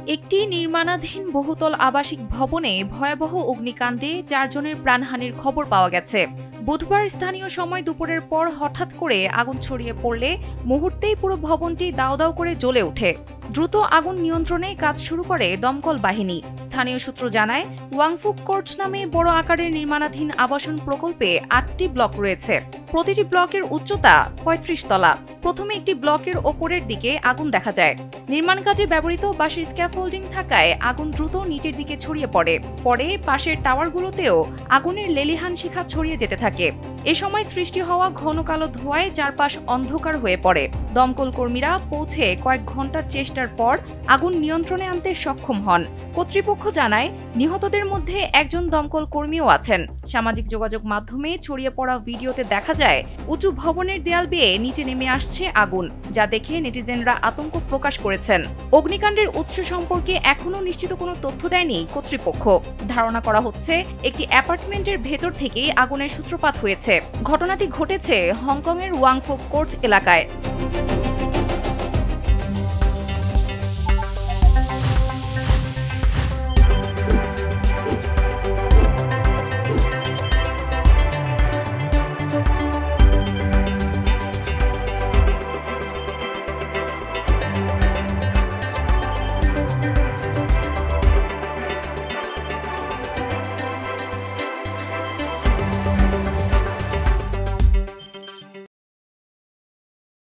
একটি নির্মাণাধীন বহুতল আবাসিক ভবনে ভয়াবহ অগ্নিকাণ্ডে ৪ জনের প্রাণহানির খবর পাওয়া গেছে। বুধবার স্থানীয় সময় দুপুরের পর হঠাৎ করে আগুন ছড়িয়ে পড়লে মুহূর্তেই পুরো ভবনটি দাউ দাউ করে জ্বলে ওঠে। দ্রুত আগুন নিয়ন্ত্রণে কাজ শুরু করে দমকল বাহিনী। স্থানীয় সূত্র জানায়, ওয়াংফুক কোর্ট নামে বড় আকারের নির্মাণাধীন আবাসন প্রকল্পে ৮টি ব্লক রয়েছে। প্রতিটি ব্লকের উচ্চতা ৩৫ তলা। প্রথমে একটি ব্লকের ওপরের দিকে আগুন দেখা যায়। নির্মাণ কাজে ব্যবহৃত বাঁশের স্ক্যাফোল্ডিং থাকায় আগুন দ্রুত নিচের দিকে ছড়িয়ে পড়ে। পরে পাশের টাওয়ারগুলোতেও আগুনের লেলিহান শিখা ছড়িয়ে যেতে থাকে। এ সময় সৃষ্টি হওয়া ঘন কালো ধোঁয়ায় চারপাশ অন্ধকার হয়ে পড়ে। দমকল কর্মীরা পৌঁছে কয়েক ঘন্টার চেষ্টার পর আগুন নিয়ন্ত্রণে আনতে সক্ষম হন। কর্তৃপক্ষ জানায়, নিহতদের মধ্যে একজন দমকল কর্মীও আছেন। সামাজিক যোগাযোগ মাধ্যমে ছড়িয়ে পড়া ভিডিওতে দেখা যায়, উঁচু ভবনের দেয়াল বেয়ে নিচে নেমে আসছে আগুন, যা দেখে নেটিজেনরা আতঙ্ক প্রকাশ করেছেন। অগ্নিকাণ্ডের উৎস সম্পর্কে এখনও নিশ্চিত কোনো তথ্য দেয়নি কর্তৃপক্ষ। ধারণা করা হচ্ছে, একটি অ্যাপার্টমেন্টের ভেতর থেকেই আগুনের সূত্রপাত হয়েছে। ঘটনাটি ঘটেছে হংকংয়ের ওয়াংফুক কোর্ট এলাকায়।